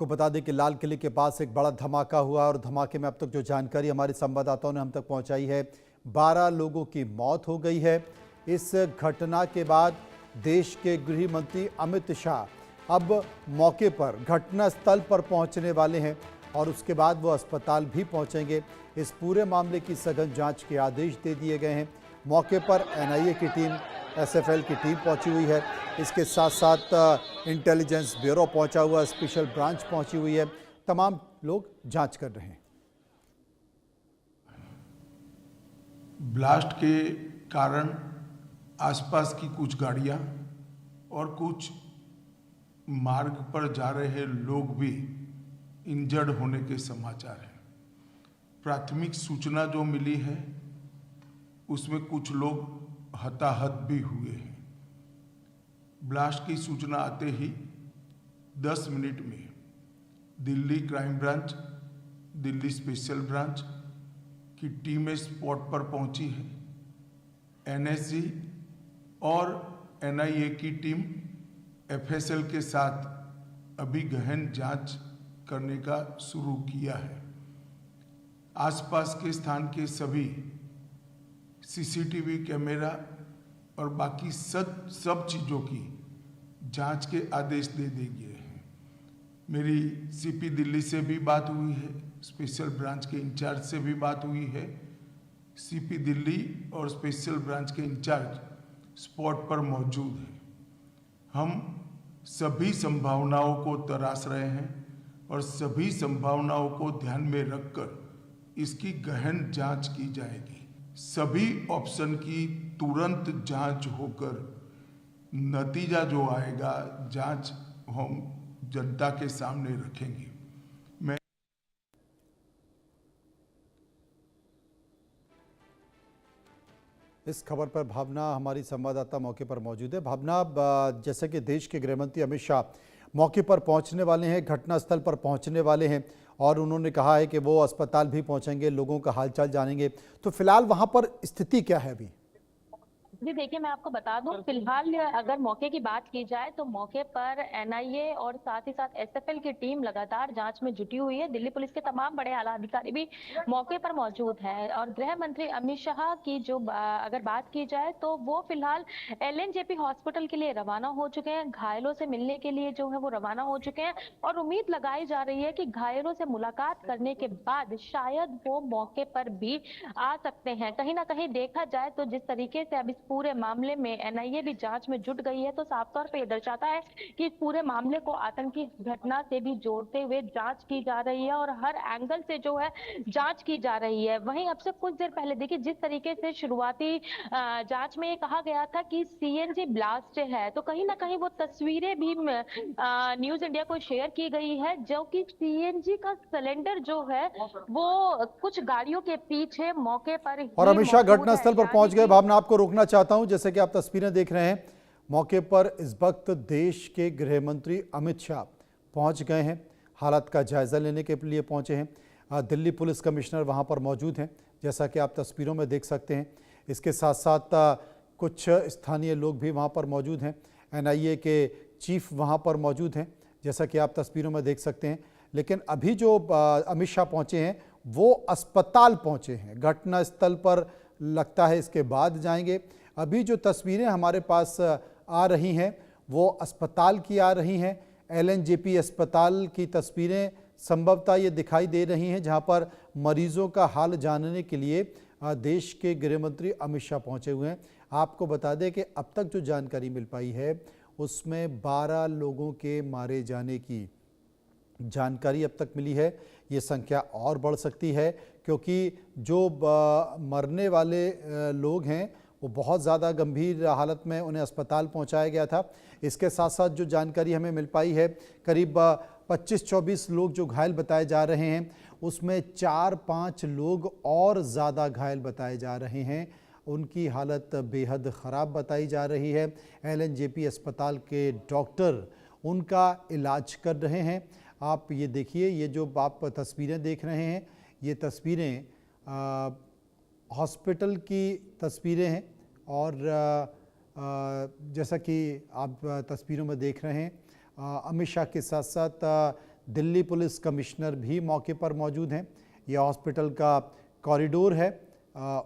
को बता दें कि लाल किले के पास एक बड़ा धमाका हुआ और धमाके में अब तक जो जानकारी हमारे संवाददाताओं ने हम तक पहुंचाई है, 12 लोगों की मौत हो गई है। इस घटना के बाद देश के गृह मंत्री अमित शाह अब मौके पर घटनास्थल पर पहुंचने वाले हैं और उसके बाद वो अस्पताल भी पहुंचेंगे। इस पूरे मामले की सघन जांच के आदेश दे दिए गए हैं। मौके पर एनआईए की टीम, एसएफएल की टीम पहुंची हुई है। इसके साथ साथ इंटेलिजेंस ब्यूरो पहुंचा हुआ, स्पेशल ब्रांच पहुंची हुई है। तमाम लोग जांच कर रहे हैं। ब्लास्ट के कारण आसपास की कुछ गाड़ियां और कुछ मार्ग पर जा रहे लोग भी इंजर्ड होने के समाचार हैं। प्राथमिक सूचना जो मिली है उसमें कुछ लोग हताहत भी हुए हैं। ब्लास्ट की सूचना आते ही 10 मिनट में Delhi crime branch, Delhi special branch की टीमें स्पॉट पर पहुंची है। एनएसजी और एनआईए की टीम एफएसएल के साथ अभी गहन जांच करने का शुरू किया है। आसपास के स्थान के सभी सीसीटीवी कैमरा और बाकी सब चीज़ों की जांच के आदेश दे दिए हैं। मेरी सीपी दिल्ली से भी बात हुई है, स्पेशल ब्रांच के इंचार्ज से भी बात हुई है। सीपी दिल्ली और स्पेशल ब्रांच के इंचार्ज स्पॉट पर मौजूद हैं। हम सभी संभावनाओं को तराश रहे हैं और सभी संभावनाओं को ध्यान में रखकर इसकी गहन जांच की जाएगी। सभी ऑप्शन की तुरंत जांच होकर नतीजा जो आएगा, जांच हम जनता के सामने रखेंगे। मैं इस खबर पर भावना हमारी संवाददाता मौके पर मौजूद है। भावना, जैसे कि देश के गृहमंत्री अमित शाह मौके पर पहुंचने वाले हैं, घटनास्थल पर पहुंचने वाले हैं और उन्होंने कहा है कि वो अस्पताल भी पहुंचेंगे, लोगों का हालचाल जानेंगे। तो फिलहाल वहां पर स्थिति क्या है अभी? जी देखिए, मैं आपको बता दूं, फिलहाल अगर मौके की बात की जाए तो मौके पर एनआईए और साथ ही साथ एसएफएल की टीम लगातार जांच में जुटी हुई है। दिल्ली पुलिस के तमाम बड़े आला अधिकारी भी मौके पर मौजूद हैं और गृह मंत्री अमित शाह की जो अगर बात की जाए तो वो फिलहाल एलएनजेपी हॉस्पिटल के लिए रवाना हो चुके हैं। घायलों से मिलने के लिए जो है वो रवाना हो चुके हैं और उम्मीद लगाई जा रही है कि घायलों से मुलाकात करने के बाद शायद वो मौके पर भी आ सकते हैं। कहीं ना कहीं देखा जाए तो जिस तरीके से अब पूरे मामले में एनआईए भी जांच में जुट गई है तो साफ तौर पे ये दर्शाता है कि इस पूरे मामले को आतंकी घटना से भी जोड़ते हुए जांच की जा रही है और हर एंगल से जो है जांच की जा रही है। वहीं अब से कुछ देर पहले देखिए, जिस तरीके से शुरुआती जांच में ये कहा गया था कि सीएनजी ब्लास्ट है, तो कहीं ना कहीं वो तस्वीरें भी न्यूज इंडिया को शेयर की गई है, जो कि सीएनजी का सिलेंडर जो है वो कुछ गाड़ियों के पीछे मौके पर और अमित शाह घटनास्थल पर पहुंच गए। भावना, आपको रोकना चाहता हूं, जैसे कि आप तस्वीरें देख रहे हैं, मौके पर इस वक्त देश के गृह मंत्री अमित शाह पहुंच गए हैं, हालत का जायजा लेने के लिए पहुंचे हैं। दिल्ली पुलिस कमिश्नर वहां पर मौजूद हैं, जैसा कि आप तस्वीरों में देख सकते हैं। इसके साथ साथ कुछ स्थानीय लोग भी वहां पर मौजूद हैं। एनआईए के चीफ वहां पर मौजूद हैं, जैसा कि आप तस्वीरों में देख सकते हैं। लेकिन अभी जो अमित शाह पहुंचे हैं वो अस्पताल पहुंचे हैं, घटनास्थल पर लगता है इसके बाद जाएंगे। अभी जो तस्वीरें हमारे पास आ रही हैं वो अस्पताल की आ रही हैं। एलएनजेपी अस्पताल की तस्वीरें संभवतः ये दिखाई दे रही हैं, जहां पर मरीजों का हाल जानने के लिए देश के गृह मंत्री अमित शाह पहुंचे हुए हैं। आपको बता दें कि अब तक जो जानकारी मिल पाई है उसमें 12 लोगों के मारे जाने की जानकारी अब तक मिली है। ये संख्या और बढ़ सकती है क्योंकि जो मरने वाले लोग हैं वो बहुत ज़्यादा गंभीर हालत में, उन्हें अस्पताल पहुंचाया गया था। इसके साथ साथ जो जानकारी हमें मिल पाई है, करीब 25-24 लोग जो घायल बताए जा रहे हैं, उसमें 4-5 लोग और ज़्यादा घायल बताए जा रहे हैं। उनकी हालत बेहद ख़राब बताई जा रही है। एलएनजेपी अस्पताल के डॉक्टर उनका इलाज कर रहे हैं। आप ये देखिए, ये जो आप तस्वीरें देख रहे हैं, ये तस्वीरें हॉस्पिटल की तस्वीरें हैं और जैसा कि आप तस्वीरों में देख रहे हैं, अमित शाह के साथ साथ दिल्ली पुलिस कमिश्नर भी मौके पर मौजूद हैं। यह हॉस्पिटल का कॉरिडोर है,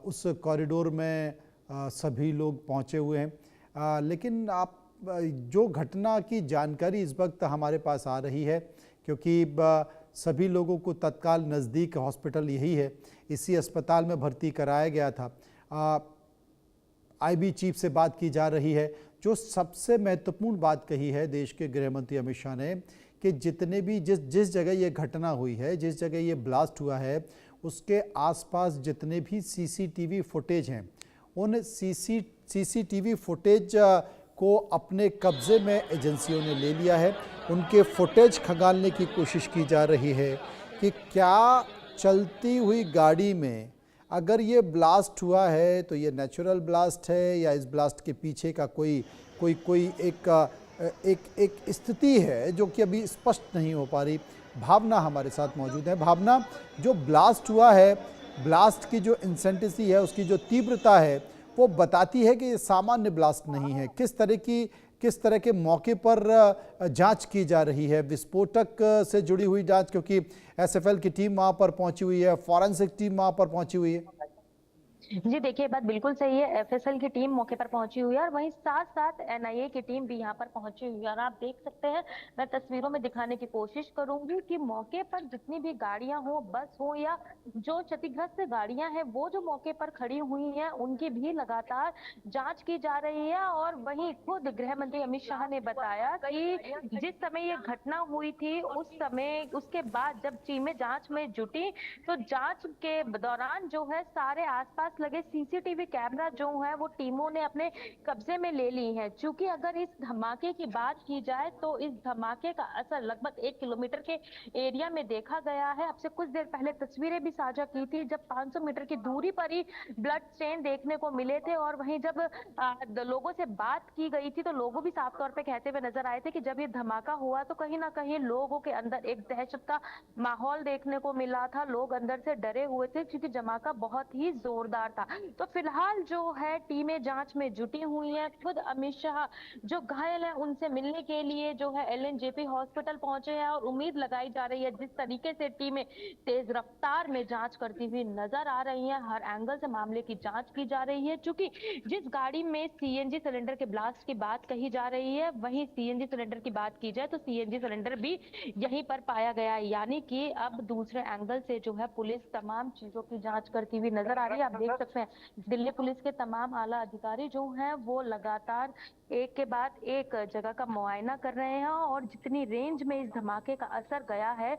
उस कॉरिडोर में सभी लोग पहुंचे हुए हैं। लेकिन आप जो घटना की जानकारी इस वक्त हमारे पास आ रही है, क्योंकि सभी लोगों को तत्काल नज़दीक हॉस्पिटल यही है, इसी अस्पताल में भर्ती कराया गया था। आईबी चीफ से बात की जा रही है। जो सबसे महत्वपूर्ण बात कही है देश के गृह मंत्री अमित शाह ने कि जितने भी जिस जगह ये घटना हुई है, जिस जगह ये ब्लास्ट हुआ है, उसके आसपास जितने भी सीसीटीवी फुटेज हैं, उन सीसीटीवी फुटेज को अपने कब्जे में एजेंसियों ने ले लिया है। उनके फुटेज खंगालने की कोशिश की जा रही है कि क्या चलती हुई गाड़ी में अगर ये ब्लास्ट हुआ है तो ये नेचुरल ब्लास्ट है या इस ब्लास्ट के पीछे का कोई एक स्थिति है जो कि अभी स्पष्ट नहीं हो पा रही। भावना हमारे साथ मौजूद है। भावना, जो ब्लास्ट हुआ है, ब्लास्ट की जो इंटेंसिटी है, उसकी जो तीव्रता है, वो बताती है कि ये सामान्य ब्लास्ट नहीं है। किस तरह के मौके पर जांच की जा रही है, विस्फोटक से जुड़ी हुई जांच, क्योंकि एसएफएल की टीम वहां पर पहुंची हुई है, फॉरेंसिक टीम वहां पर पहुंची हुई है। जी देखिए, बात बिल्कुल सही है। एफएसएल की टीम मौके पर पहुंची हुई है और वहीं साथ साथ एनआईए की टीम भी यहाँ पर पहुंची हुई है। और आप देख सकते हैं, मैं तस्वीरों में दिखाने की कोशिश करूंगी कि मौके पर जितनी भी गाड़ियां हो, बस हो या जो क्षतिग्रस्त गाड़ियां हैं, वो जो मौके पर खड़ी हुई हैं, उनकी भी लगातार जांच की जा रही है। और वहीं खुद गृह मंत्री अमित शाह ने बताया कि जिस समय ये घटना हुई थी, उस समय उसके बाद जब टीमें जांच में जुटी, तो जांच के दौरान जो है सारे आसपास लगे सीसीटीवी कैमरा जो है वो टीमों ने अपने कब्जे में ले ली है। क्योंकि अगर इस धमाके की बात की जाए तो इस धमाके का असर लगभग 1 किलोमीटर के एरिया में देखा गया है। अब से कुछ देर पहले तस्वीरें भी साझा की थी जब 500 मीटर की दूरी पर ही ब्लड स्टेन देखने को मिले थे। और वहीं जब लोगों से बात की गई थी तो लोगों भी साफ तौर पे कहते हुए नजर आए थे कि जब ये धमाका हुआ तो कहीं ना कहीं लोगों के अंदर एक दहशत का माहौल देखने को मिला था। लोग अंदर से डरे हुए थे क्योंकि धमाका बहुत ही जोरदार था। तो फिलहाल जो है टीमें जांच में जुटी हुई हैं। खुद अमित शाह जो घायल हैं उनसे मिलने के लिए जो है एलएनजेपी हॉस्पिटल पहुंचे हैं और उम्मीद लगाई जा रही है जिस तरीके से टीमें तेज रफ्तार में जांच करती हुई नजर आ रही हैं, हर एंगल से मामले की जांच की जा रही है। क्योंकि जिस गाड़ी में सीएनजी सिलेंडर के ब्लास्ट की बात कही जा रही है, वहीं सीएनजी सिलेंडर की बात की जाए तो सीएनजी सिलेंडर भी यहीं पर पाया गया है। यानी कि अब दूसरे एंगल से जो है पुलिस तमाम चीजों की जांच करती हुई नजर आ रही है। आप देख सकते हैं दिल्ली पुलिस के तमाम आला अधिकारी जो हैं वो लगातार एक के बाद एक जगह का मुआयना कर रहे हैं और जितनी रेंज में इस धमाके का असर गया है,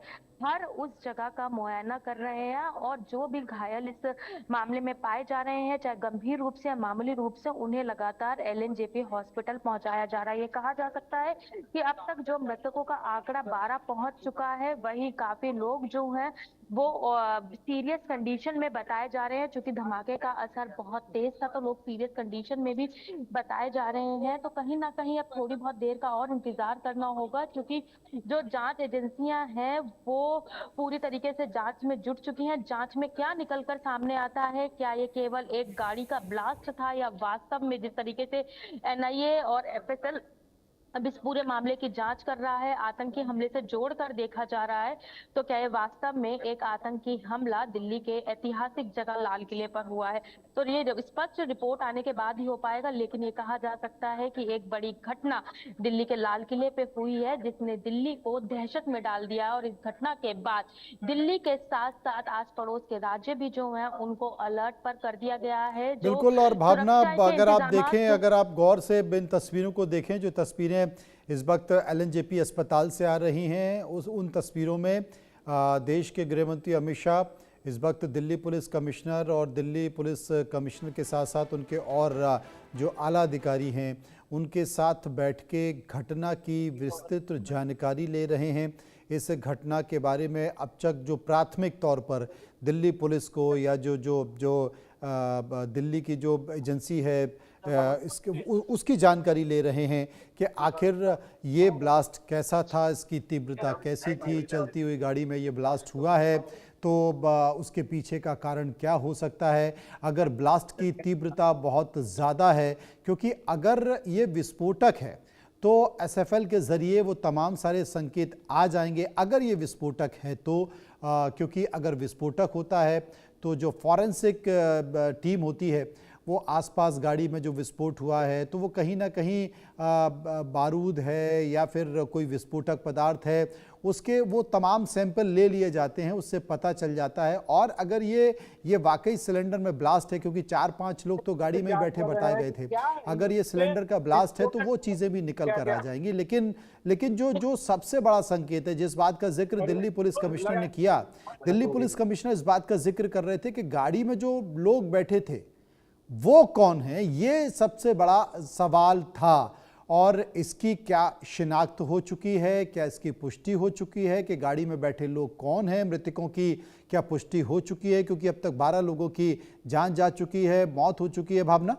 हर उस जगह का मुआयना कर रहे हैं। और जो भी घायल इस मामले में पाए जा रहे हैं, चाहे गंभीर रूप से या मामूली रूप से, उन्हें लगातार एलएनजेपी हॉस्पिटल पहुंचाया जा रहा है। ये कहा जा सकता है कि अब तक जो मृतकों का आंकड़ा 12 पहुंच चुका है। वहीं काफी लोग जो हैं वो सीरियस कंडीशन में बताए जा रहे हैं। क्योंकि धमाके का असर बहुत तेज था तो लोग सीरियस कंडीशन में भी बताए जा रहे हैं। तो कहीं ना कहीं अब थोड़ी बहुत देर का और इंतजार करना होगा, क्योंकि जो जांच एजेंसियां हैं वो पूरी तरीके से जांच में जुट चुकी हैं। जांच में क्या निकलकर सामने आता है, क्या ये केवल एक गाड़ी का ब्लास्ट था या वास्तव में जिस तरीके से एनआईए और एफएसएल अब इस पूरे मामले की जांच कर रहा है, आतंकी हमले से जोड़कर देखा जा रहा है, तो क्या ये वास्तव में एक आतंकी हमला दिल्ली के ऐतिहासिक जगह लाल किले पर हुआ है, तो ये स्पष्ट रिपोर्ट आने के बाद ही हो पाएगा। लेकिन ये कहा जा सकता है कि एक बड़ी घटना दिल्ली के लाल किले पे हुई है जिसने दिल्ली को दहशत में डाल दिया। और इस घटना के बाद दिल्ली के साथ साथ आस पड़ोस के राज्य भी जो हैं उनको अलर्ट पर कर दिया गया है। जो बिल्कुल। और भावना, सुरक्षा के अगर आप इंतजामात देखें, अगर आप गौर से इन तस्वीरों को देखें, जो तस्वीरें इस वक्त एलएनजेपी अस्पताल से आ रही हैं, उन तस्वीरों में देश के गृह मंत्री अमित शाह इस वक्त दिल्ली पुलिस कमिश्नर और दिल्ली पुलिस कमिश्नर के साथ साथ उनके और जो आला अधिकारी हैं उनके साथ बैठ के घटना की विस्तृत जानकारी ले रहे हैं। इस घटना के बारे में अब तक जो प्राथमिक तौर पर दिल्ली पुलिस को या जो दिल्ली की जो एजेंसी है उसकी जानकारी ले रहे हैं कि आखिर ये ब्लास्ट कैसा था, इसकी तीव्रता कैसी थी, चलती हुई गाड़ी में ये ब्लास्ट हुआ है तो उसके पीछे का कारण क्या हो सकता है। अगर ब्लास्ट की तीव्रता बहुत ज़्यादा है, क्योंकि अगर ये विस्फोटक है तो एसएफएल के ज़रिए वो तमाम सारे संकेत आ जाएंगे अगर ये विस्फोटक है तो। क्योंकि अगर विस्फोटक होता है तो जो फॉरेंसिक टीम होती है वो आसपास गाड़ी में जो विस्फोट हुआ है तो वो कहीं ना कहीं बारूद है या फिर कोई विस्फोटक पदार्थ है, उसके वो तमाम सैंपल ले लिए जाते हैं, उससे पता चल जाता है। और अगर ये वाकई सिलेंडर में ब्लास्ट है, क्योंकि 4-5 लोग तो गाड़ी में ही बैठे बताए गए थे, अगर ये सिलेंडर का ब्लास्ट है तो वो चीज़ें भी निकल कर आ जाएंगी। लेकिन जो सबसे बड़ा संकेत है, जिस बात का जिक्र दिल्ली पुलिस कमिश्नर ने किया, दिल्ली पुलिस कमिश्नर इस बात का जिक्र कर रहे थे कि गाड़ी में जो लोग बैठे थे वो कौन है, ये सबसे बड़ा सवाल था। और इसकी क्या शिनाख्त हो चुकी है, क्या इसकी पुष्टि हो चुकी है कि गाड़ी में बैठे लोग कौन हैं, मृतकों की क्या पुष्टि हो चुकी है? क्योंकि अब तक 12 लोगों की जान जा चुकी है, मौत हो चुकी है। भावना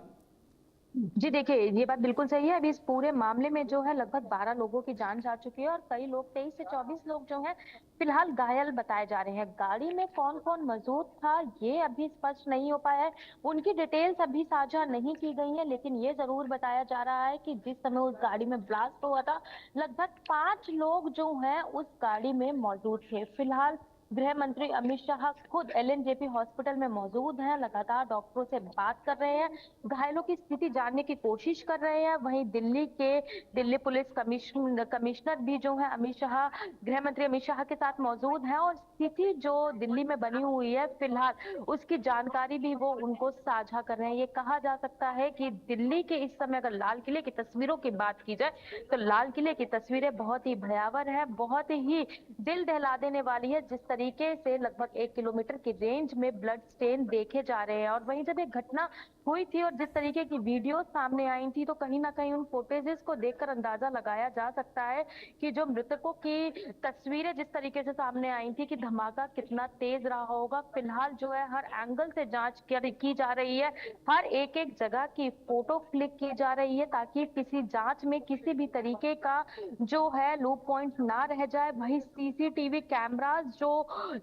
जी देखिए, ये बात बिल्कुल सही है। अभी इस पूरे मामले में जो है लगभग 12 लोगों की जान जा चुकी है और कई लोग 23 से 24 लोग जो हैं फिलहाल घायल बताए जा रहे हैं। गाड़ी में कौन कौन मौजूद था ये अभी स्पष्ट नहीं हो पाया है, उनकी डिटेल्स अभी साझा नहीं की गई है, लेकिन ये जरूर बताया जा रहा है कि जिस समय उस गाड़ी में ब्लास्ट हुआ था लगभग 5 लोग जो हैं उस गाड़ी में मौजूद थे। फिलहाल गृह मंत्री अमित शाह खुद एलएनजेपी हॉस्पिटल में मौजूद हैं, लगातार डॉक्टरों से बात कर रहे हैं, घायलों की स्थिति जानने की कोशिश कर रहे हैं। वहीं दिल्ली पुलिस कमिश्नर भी जो है अमित शाह, गृह मंत्री अमित शाह के साथ मौजूद हैं और स्थिति जो दिल्ली में बनी हुई है फिलहाल उसकी जानकारी भी वो उनको साझा कर रहे हैं। ये कहा जा सकता है कि दिल्ली के इस समय अगर लाल किले की तस्वीरों की बात की जाए तो लाल किले की तस्वीरें बहुत ही भयावह है, बहुत ही दिल दहला देने वाली है। जिस तरीके से लगभग 1 किलोमीटर की रेंज में ब्लड स्टेन देखे जा रहे हैं और वहीं जब ये घटना हुई थी और जिस तरीके की वीडियो सामने आई थी तो कहीं ना कहीं उन फुटेजेस को देखकर अंदाजा लगाया जा सकता है कि जो मृतकों की तस्वीरें जिस तरीके से सामने आई थी कि धमाका कितना तेज रहा होगा। फिलहाल जो है हर एंगल से जांच की जा रही है, हर एक जगह की फोटो क्लिक की जा रही है ताकि किसी जांच में किसी भी तरीके का जो है लूप पॉइंट ना रह जाए। वही सीसीटीवी कैमरास जो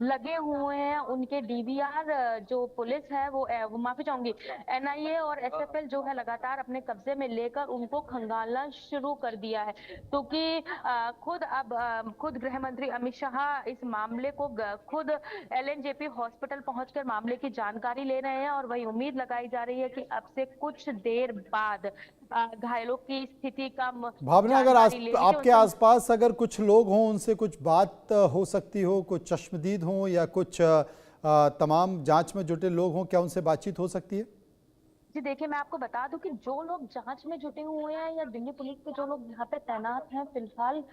लगे हुए हैं उनके डीवीआर जो पुलिस है वो माफी चाहूंगी एनआईए और एसएफएल जो है लगातार अपने कब्जे में लेकर उनको खंगालना शुरू कर दिया है, क्योंकि खुद गृह मंत्री अमित शाह इस मामले को खुद एलएनजेपी हॉस्पिटल पहुंचकर मामले की जानकारी ले रहे हैं और वही उम्मीद लगाई जा रही है कि अब से कुछ देर बाद घायलों की स्थिति का भावना, अगर आपके आसपास अगर कुछ लोग हों, उनसे कुछ बात हो सकती हो, कुछ चश्मदीद हों या कुछ तमाम जांच में जुटे लोग हों, क्या उनसे बातचीत हो सकती है? जी देखिए, मैं आपको बता दूं कि जो लोग जांच में जुटे हुए हैं या दिल्ली पुलिस के जो लोग यहाँ पे तैनात हैं फिलहाल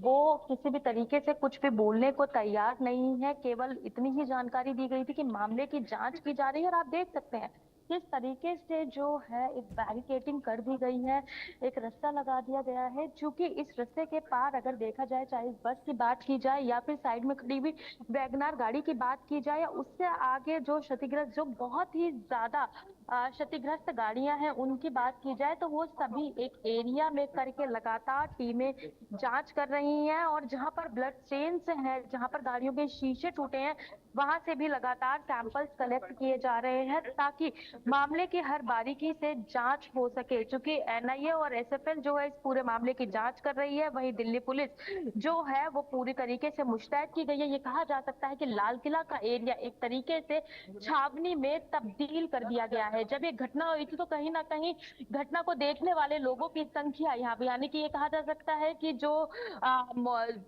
वो किसी भी तरीके से कुछ भी बोलने को तैयार नहीं है। केवल इतनी ही जानकारी दी गई थी कि मामले की जांच की जा रही है और आप देख सकते हैं किस तरीके से जो है एक बैरिकेडिंग कर दी गई है, एक रास्ता लगा दिया गया है। क्योंकि इस रास्ते के पार अगर देखा जाए, चाहे इस बस की बात की जाए या फिर साइड में खड़ी हुई वैगनार गाड़ी की बात की जाए या उससे आगे जो क्षतिग्रस्त, जो बहुत ही ज्यादा क्षतिग्रस्त गाड़ियां हैं उनकी बात की जाए तो वो सभी एक एरिया में करके लगातार टीमें जांच कर रही हैं और जहां पर ब्लड स्टेन्स हैं, जहां पर गाड़ियों के शीशे टूटे हैं वहां से भी लगातार सैंपल्स कलेक्ट किए जा रहे हैं ताकि मामले की हर बारीकी से जांच हो सके। क्योंकि एनआईए और एसएफएल जो है इस पूरे मामले की जांच कर रही है, वहीं दिल्ली पुलिस जो है वो पूरी तरीके से मुस्तैद की गई है। ये कहा जा सकता है कि लाल किला का एरिया एक तरीके से छावनी में तब्दील कर दिया गया है। जब ये घटना हुई थी तो कहीं ना कहीं घटना को देखने वाले लोगों की संख्या यहाँ पे, यानी कि ये कहा जा सकता है कि जो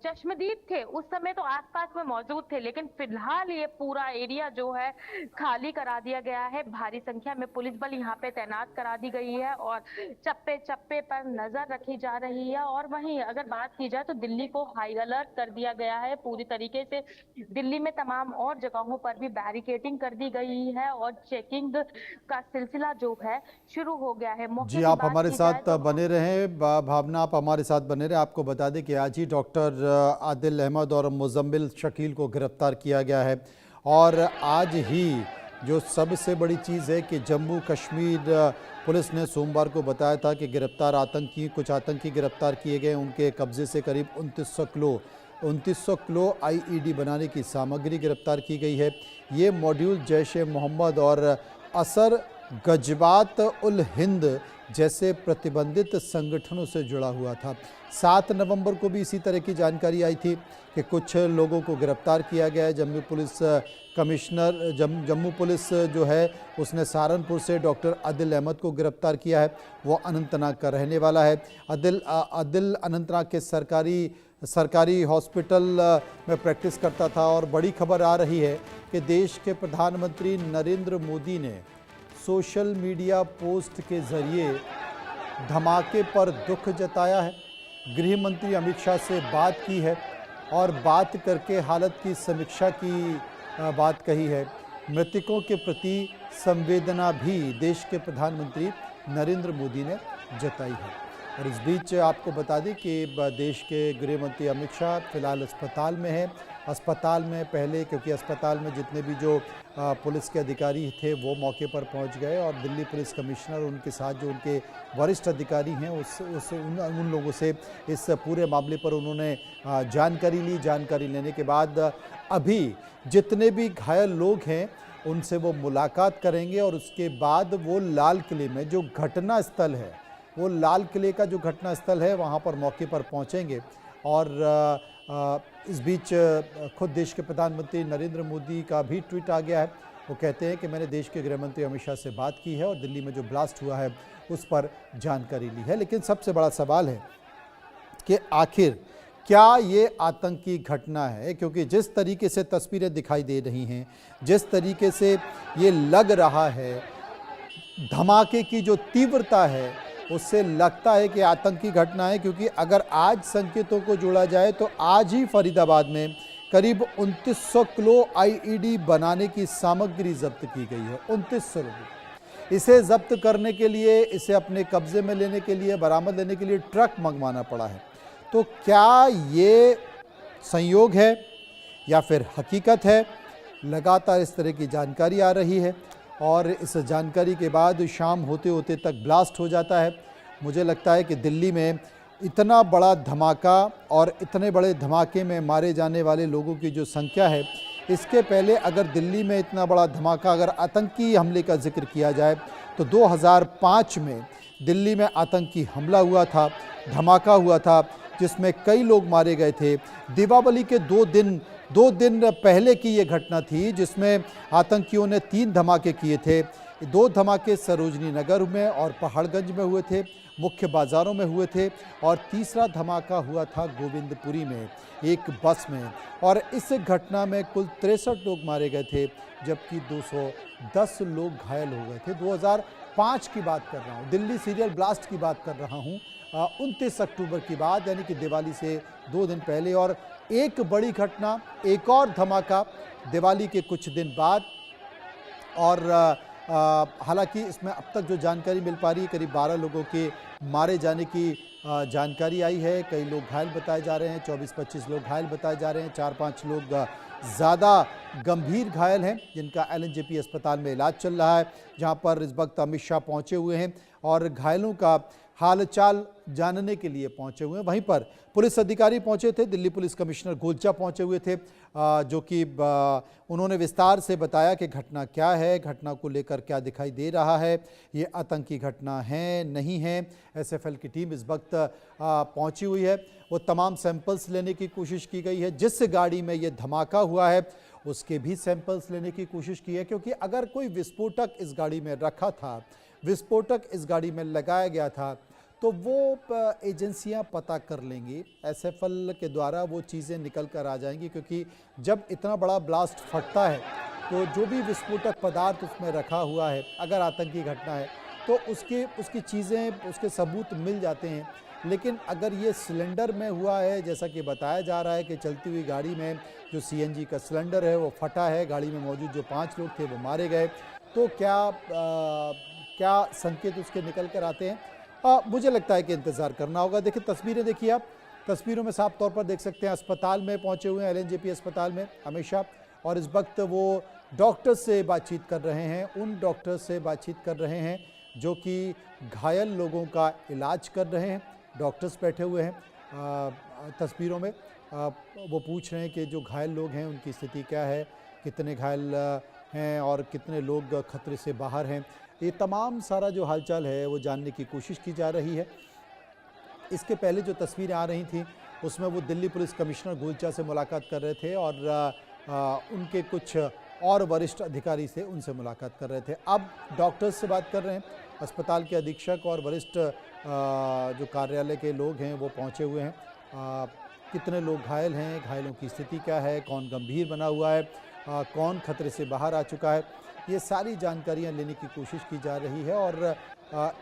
चश्मदीद थे उस समय तो आसपास में मौजूद थे, लेकिन फिलहाल ये पूरा एरिया जो है खाली करा दिया गया है। भारी संख्या में पुलिस बल यहाँ पे तैनात करा दी गई है और चप्पे चप्पे पर नजर रखी जा रही है। और वहीं अगर बात की जाए तो दिल्ली को हाई अलर्ट कर दिया गया है पूरी तरीके से। दिल्ली में तमाम और जगहों पर भी बैरिकेडिंग कर दी गई है और चेकिंग का सिलसिला जो है शुरू हो गया है। जी, आप हमारे साथ बने रहें भावना, आप हमारे साथ बने रहें। आपको बता दें कि आज ही डॉक्टर आदिल अहमद और मुजम्मिल शकील को गिरफ्तार किया गया है और आज ही जो सबसे बड़ी चीज़ है कि जम्मू कश्मीर पुलिस ने सोमवार को बताया था कि कुछ आतंकी गिरफ्तार किए गए। उनके कब्जे से करीब 2900 किलो आईईडी बनाने की सामग्री गिरफ्तार की गई है। ये मॉड्यूल जैश ए मोहम्मद और असर गजबात उल हिंद जैसे प्रतिबंधित संगठनों से जुड़ा हुआ था। 7 नवंबर को भी इसी तरह की जानकारी आई थी कि कुछ लोगों को गिरफ्तार किया गया है। Jammu police commissioner Jammu police जो है उसने सहारनपुर से डॉक्टर आदिल अहमद को गिरफ्तार किया है। वो अनंतनाग का रहने वाला है। आदिल अनंतनाग के सरकारी हॉस्पिटल में प्रैक्टिस करता था। और बड़ी खबर आ रही है कि देश के प्रधानमंत्री नरेंद्र मोदी ने सोशल मीडिया पोस्ट के जरिए धमाके पर दुख जताया है। गृह मंत्री अमित शाह से बात की है और बात करके हालत की समीक्षा की बात कही है। मृतकों के प्रति संवेदना भी देश के प्रधानमंत्री नरेंद्र मोदी ने जताई है। और इस बीच आपको बता दें कि देश के गृह मंत्री अमित शाह फिलहाल अस्पताल में है। अस्पताल में पहले, क्योंकि अस्पताल में जितने भी जो पुलिस के अधिकारी थे वो मौके पर पहुंच गए और दिल्ली पुलिस कमिश्नर उनके साथ जो उनके वरिष्ठ अधिकारी हैं उन लोगों से इस पूरे मामले पर उन्होंने जानकारी ली। जानकारी लेने के बाद अभी जितने भी घायल लोग हैं उनसे वो मुलाकात करेंगे और उसके बाद वो लाल किले में जो घटना स्थल है, वो लाल किले का जो घटना स्थल है वहाँ पर मौके पर पहुँचेंगे। और इस बीच खुद देश के प्रधानमंत्री नरेंद्र मोदी का भी ट्वीट आ गया है। वो कहते हैं कि मैंने देश के गृह मंत्री अमित शाह से बात की है और दिल्ली में जो ब्लास्ट हुआ है उस पर जानकारी ली है। लेकिन सबसे बड़ा सवाल है कि आखिर क्या ये आतंकी घटना है, क्योंकि जिस तरीके से तस्वीरें दिखाई दे रही हैं, जिस तरीके से ये लग रहा है, धमाके की जो तीव्रता है उससे लगता है कि आतंकी घटना है। क्योंकि अगर आज संकेतों को जोड़ा जाए तो आज ही फरीदाबाद में करीब 2900 किलो आईईडी बनाने की सामग्री जब्त की गई है। 2900 लोग इसे जब्त करने के लिए, इसे अपने कब्जे में लेने के लिए, बरामद लेने के लिए ट्रक मंगवाना पड़ा है। तो क्या ये संयोग है या फिर हकीकत है? लगातार इस तरह की जानकारी आ रही है और इस जानकारी के बाद शाम होते होते तक ब्लास्ट हो जाता है। मुझे लगता है कि दिल्ली में इतना बड़ा धमाका और इतने बड़े धमाके में मारे जाने वाले लोगों की जो संख्या है, इसके पहले अगर दिल्ली में इतना बड़ा धमाका, अगर आतंकी हमले का जिक्र किया जाए तो 2005 में दिल्ली में आतंकी हमला हुआ था, धमाका हुआ था जिसमें कई लोग मारे गए थे। दीपावली के 2 दिन पहले की ये घटना थी जिसमें आतंकियों ने 3 धमाके किए थे। 2 धमाके सरोजनी नगर में और पहाड़गंज में हुए थे, मुख्य बाज़ारों में हुए थे, और तीसरा धमाका हुआ था गोविंदपुरी में एक बस में। और इस घटना में कुल 63 लोग मारे गए थे जबकि 210 लोग घायल हो गए थे। 2005 की बात कर रहा हूँ, दिल्ली सीरियल ब्लास्ट की बात कर रहा हूँ, 29 अक्टूबर की बात, यानी कि दिवाली से 2 दिन पहले। और एक बड़ी घटना, एक और धमाका दिवाली के कुछ दिन बाद। और हालांकि इसमें अब तक जो जानकारी मिल पा रही है करीब 12 लोगों के मारे जाने की जानकारी आई है। कई लोग घायल बताए जा रहे हैं, 24-25 लोग घायल बताए जा रहे हैं। 4-5 लोग ज़्यादा गंभीर घायल हैं जिनका एलएनजेपी अस्पताल में इलाज चल रहा है, जहां पर इस वक्त अमित शाह पहुंचे हुए हैं और घायलों का हालचाल जानने के लिए पहुंचे हुए हैं। वहीं पर पुलिस अधिकारी पहुंचे थे, दिल्ली पुलिस कमिश्नर गोलचा पहुंचे हुए थे, जो कि उन्होंने विस्तार से बताया कि घटना क्या है, घटना को लेकर क्या दिखाई दे रहा है, ये आतंकी घटना है नहीं है। एसएफएल की टीम इस वक्त पहुंची हुई है, वो तमाम सैंपल्स लेने की कोशिश की गई है। जिस गाड़ी में ये धमाका हुआ है उसके भी सैंपल्स लेने की कोशिश की है, क्योंकि अगर कोई विस्फोटक इस गाड़ी में रखा था, विस्फोटक इस गाड़ी में लगाया गया था, तो वो एजेंसियां पता कर लेंगी, एसएफएल के द्वारा वो चीज़ें निकल कर आ जाएंगी। क्योंकि जब इतना बड़ा ब्लास्ट फटता है तो जो भी विस्फोटक पदार्थ उसमें रखा हुआ है, अगर आतंकी घटना है तो उसकी चीज़ें, उसके सबूत मिल जाते हैं। लेकिन अगर ये सिलेंडर में हुआ है, जैसा कि बताया जा रहा है कि चलती हुई गाड़ी में जो सीएनजी का सिलेंडर है वो फटा है, गाड़ी में मौजूद जो 5 लोग थे वो मारे गए, तो क्या संकेत उसके निकल कर आते हैं? मुझे लगता है कि इंतज़ार करना होगा। देखिए तस्वीरें देखिए आप, तस्वीरों में साफ तौर पर देख सकते हैं अस्पताल में पहुंचे हुए हैं, एलएनजेपी अस्पताल में अमित शाह, और इस वक्त वो डॉक्टर से बातचीत कर रहे हैं, उन डॉक्टर से बातचीत कर रहे हैं जो कि घायल लोगों का इलाज कर रहे हैं। डॉक्टर्स बैठे हुए हैं तस्वीरों में, वो पूछ रहे हैं कि जो घायल लोग हैं उनकी स्थिति क्या है, कितने घायल हैं और कितने लोग खतरे से बाहर हैं। ये तमाम सारा जो हालचाल है वो जानने की कोशिश की जा रही है। इसके पहले जो तस्वीरें आ रही थी उसमें वो दिल्ली पुलिस कमिश्नर गुलचा से मुलाकात कर रहे थे और उनके कुछ और वरिष्ठ अधिकारी से उनसे मुलाकात कर रहे थे। अब डॉक्टर्स से बात कर रहे हैं। अस्पताल के अधीक्षक और वरिष्ठ जो कार्यालय के लोग हैं वो पहुंचे हुए हैं। कितने लोग घायल हैं, घायलों की स्थिति क्या है, कौन गंभीर बना हुआ है, कौन खतरे से बाहर आ चुका है, ये सारी जानकारियां लेने की कोशिश की जा रही है। और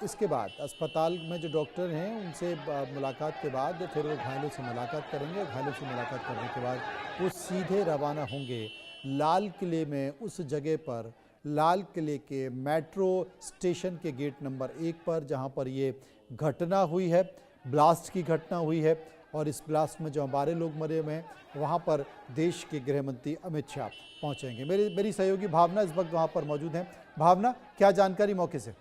इसके बाद अस्पताल में जो डॉक्टर हैं उनसे मुलाकात के बाद फिर वो घायलों से मुलाकात करेंगे। घायलों से मुलाकात करने के बाद वो सीधे रवाना होंगे लाल किले में, उस जगह पर लाल किले के मेट्रो स्टेशन के गेट नंबर 1 पर जहां पर ये घटना हुई है, ब्लास्ट की घटना हुई है। और इस ब्लास्ट में जो 12 लोग मरे हुए हैं वहाँ पर देश के गृह मंत्री अमित शाह पहुँचेंगे। मेरी सहयोगी भावना इस वक्त वहाँ पर मौजूद हैं। भावना, क्या जानकारी मौके से?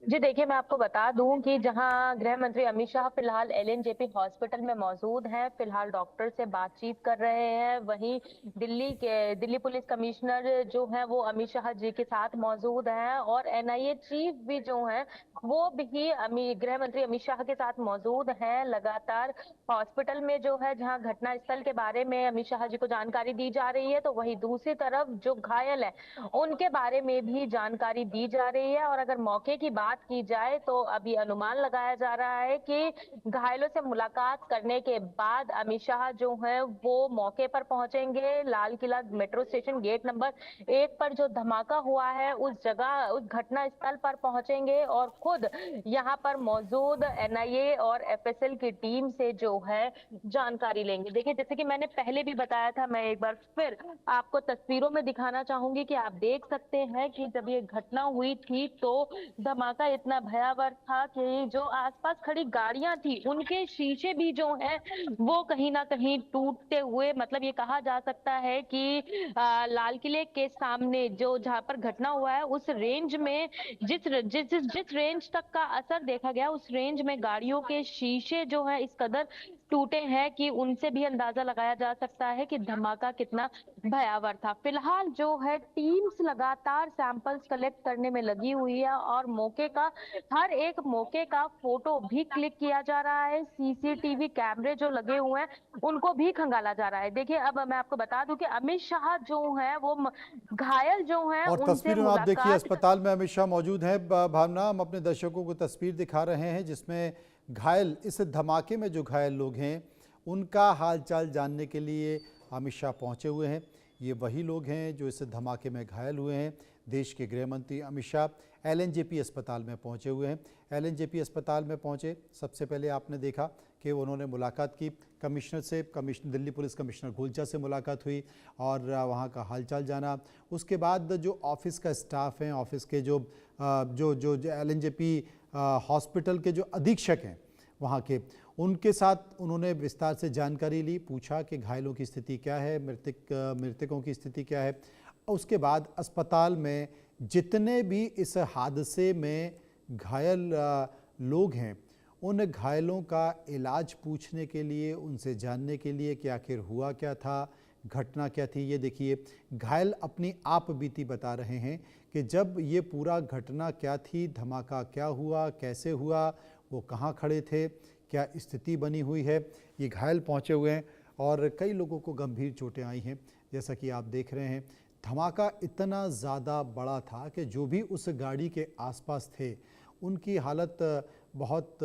जी देखिए, मैं आपको बता दूं कि जहां गृह मंत्री अमित शाह फिलहाल एलएनजेपी हॉस्पिटल में मौजूद हैं, फिलहाल डॉक्टर से बातचीत कर रहे हैं। वहीं दिल्ली पुलिस कमिश्नर जो हैं वो अमित शाह जी के साथ मौजूद हैं और एनआईए चीफ भी जो हैं वो भी गृह मंत्री अमित शाह के साथ मौजूद हैं। लगातार हॉस्पिटल में जो है जहां घटना स्थल के बारे में अमित शाह जी को जानकारी दी जा रही है, तो वहीं दूसरी तरफ जो घायल है उनके बारे में भी जानकारी दी जा रही है। और अगर मौके की बात की जाए तो अभी अनुमान लगाया जा रहा है कि घायलों से मुलाकात करने के बाद अमित शाह जो है वो मौके पर पहुंचेंगे। Lal Qila metro station gate number 1 पर जो धमाका हुआ है उस जगह, उस घटना स्थल पर पहुंचेंगे और खुद यहां पर मौजूद एनआईए और एफएसएल की टीम से जो है जानकारी लेंगे। देखिए, जैसे कि मैंने पहले भी बताया था, मैं एक बार फिर आपको तस्वीरों में दिखाना चाहूंगी कि आप देख सकते हैं कि जब ये घटना हुई थी तो धमाका इतना भयावह था कि जो आसपास खड़ी गाड़ियां थी उनके शीशे भी जो है वो कहीं ना कहीं टूटते हुए, मतलब ये कहा जा सकता है कि लाल किले के सामने जो जहां पर घटना हुआ है उस रेंज में जिस रेंज तक का असर देखा गया, उस रेंज में गाड़ियों के शीशे जो है इस कदर टूटे हैं कि उनसे भी अंदाजा लगाया जा सकता है कि धमाका कितना भयावह था। फिलहाल जो है टीम्स लगातार सैंपल्स कलेक्ट करने में लगी हुई है और हर एक मौके का फोटो भी क्लिक किया जा रहा है। सीसीटीवी कैमरे जो लगे हुए हैं उनको भी खंगाला जा रहा है। देखिए, अब मैं आपको बता दूं कि अमित शाह जो है वो घायल जो है और उनसे तस्वीर में आप देखिए मुलाकात। अस्पताल में अमित शाह मौजूद हैं। भावना, हम अपने दर्शकों को तस्वीर दिखा रहे हैं जिसमें घायल, इस धमाके में जो घायल लोग हैं उनका हालचाल जानने के लिए अमित शाह पहुंचे हुए हैं। ये वही लोग हैं जो इस धमाके में घायल हुए हैं। देश के गृह मंत्री अमित शाह एलएनजेपी अस्पताल में पहुंचे हुए हैं। एलएनजेपी अस्पताल में पहुंचे, सबसे पहले आपने देखा कि उन्होंने मुलाकात की कमिश्नर से, कमिश्नर दिल्ली पुलिस कमिश्नर गुलचा से मुलाकात हुई और वहां का हालचाल जाना। उसके बाद जो ऑफिस का स्टाफ है, ऑफिस के जो एलएनजेपी हॉस्पिटल के जो अधीक्षक हैं वहाँ के, उनके साथ उन्होंने विस्तार से जानकारी ली, पूछा कि घायलों की स्थिति क्या है, मृतकों की स्थिति क्या है। उसके बाद अस्पताल में जितने भी इस हादसे में घायल लोग हैं उन घायलों का इलाज पूछने के लिए, उनसे जानने के लिए कि आखिर हुआ क्या था, घटना क्या थी। ये देखिए, घायल अपनी आप बीती बता रहे हैं कि जब ये पूरा घटना क्या थी, धमाका क्या हुआ, कैसे हुआ, वो कहाँ खड़े थे, क्या स्थिति बनी हुई है। ये घायल पहुँचे हुए हैं और कई लोगों को गंभीर चोटें आई हैं। जैसा कि आप देख रहे हैं, धमाका इतना ज़्यादा बड़ा था कि जो भी उस गाड़ी के आसपास थे उनकी हालत बहुत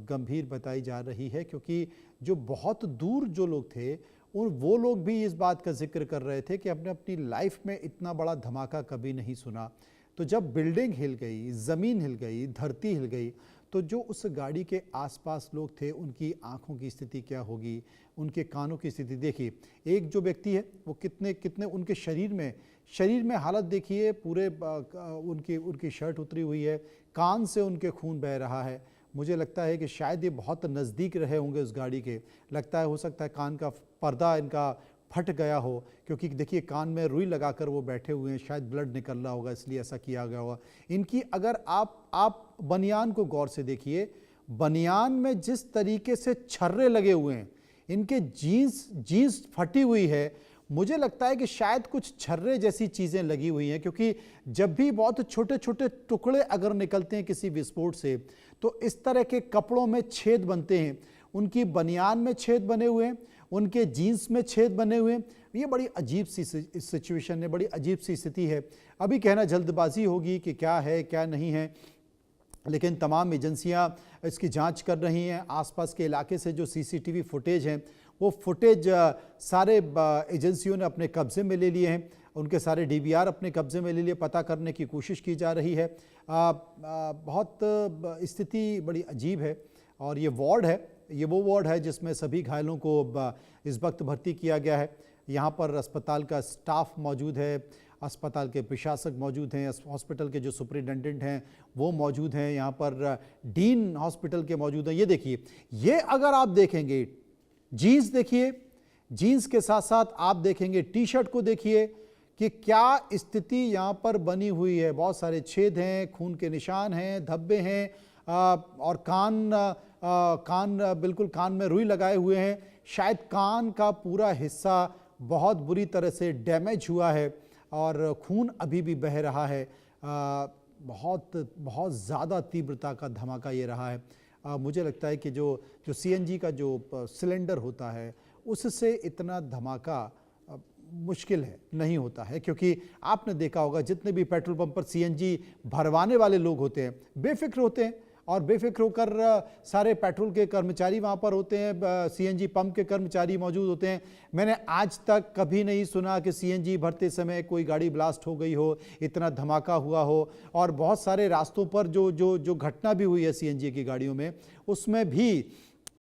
गंभीर बताई जा रही है, क्योंकि जो बहुत दूर जो लोग थे वो लोग भी इस बात का जिक्र कर रहे थे कि हमने अपनी लाइफ में इतना बड़ा धमाका कभी नहीं सुना। तो जब बिल्डिंग हिल गई, ज़मीन हिल गई, धरती हिल गई, तो जो उस गाड़ी के आसपास लोग थे उनकी आंखों की स्थिति क्या होगी, उनके कानों की स्थिति देखिए। एक जो व्यक्ति है वो कितने उनके शरीर में हालत देखिए, पूरे उनकी शर्ट उतरी हुई है, कान से उनके खून बह रहा है। मुझे लगता है कि शायद ये बहुत नज़दीक रहे होंगे उस गाड़ी के। लगता है, हो सकता है कान का पर्दा इनका फट गया हो, क्योंकि देखिए कान में रुई लगाकर वो बैठे हुए हैं, शायद ब्लड निकल रहा होगा इसलिए ऐसा किया गया होगा। इनकी अगर आप बनियान को गौर से देखिए, बनियान में जिस तरीके से छर्रे लगे हुए हैं, इनके जीन्स फटी हुई है, मुझे लगता है कि शायद कुछ छर्रे जैसी चीज़ें लगी हुई हैं, क्योंकि जब भी बहुत छोटे छोटे टुकड़े अगर निकलते हैं किसी विस्फोट से तो इस तरह के कपड़ों में छेद बनते हैं। उनकी बनियान में छेद बने हुए हैं, उनके जीन्स में छेद बने हुए हैं। ये बड़ी अजीब सी सिचुएशन है, बड़ी अजीब सी स्थिति है। अभी कहना जल्दबाजी होगी कि क्या है क्या नहीं है, लेकिन तमाम एजेंसियां इसकी जांच कर रही हैं। आसपास के इलाके से जो सीसीटीवी फुटेज हैं वो फुटेज सारे एजेंसियों ने अपने कब्जे में ले लिए हैं, उनके सारे डीवीआर अपने कब्जे में ले लिए, पता करने की कोशिश की जा रही है। बहुत स्थिति बड़ी अजीब है। और ये वार्ड है, ये वो वार्ड है जिसमें सभी घायलों को इस वक्त भर्ती किया गया है। यहाँ पर अस्पताल का स्टाफ मौजूद है, अस्पताल के प्रशासक मौजूद हैं, हॉस्पिटल के जो सुपरिटेंडेंट हैं वो मौजूद हैं, यहाँ पर डीन हॉस्पिटल के मौजूद हैं। ये देखिए, ये अगर आप देखेंगे जीन्स देखिए, जीन्स के साथ साथ आप देखेंगे टी शर्ट को देखिए कि क्या स्थिति यहाँ पर बनी हुई है। बहुत सारे छेद हैं, खून के निशान हैं, धब्बे हैं, और कान बिल्कुल कान में रुई लगाए हुए हैं। शायद कान का पूरा हिस्सा बहुत बुरी तरह से डैमेज हुआ है और खून अभी भी बह रहा है। बहुत बहुत ज़्यादा तीव्रता का धमाका ये रहा है। मुझे लगता है कि जो सीएनजी का जो सिलेंडर होता है उससे इतना धमाका मुश्किल है, नहीं होता है, क्योंकि आपने देखा होगा जितने भी पेट्रोल पंप पर सीएनजी भरवाने वाले लोग होते हैं बेफिक्र होते हैं, और बेफिक्र होकर सारे पेट्रोल के कर्मचारी वहाँ पर होते हैं, सीएनजी पंप के कर्मचारी मौजूद होते हैं। मैंने आज तक कभी नहीं सुना कि सीएनजी भरते समय कोई गाड़ी ब्लास्ट हो गई हो, इतना धमाका हुआ हो। और बहुत सारे रास्तों पर जो घटना भी हुई है सीएनजी की गाड़ियों में, उसमें भी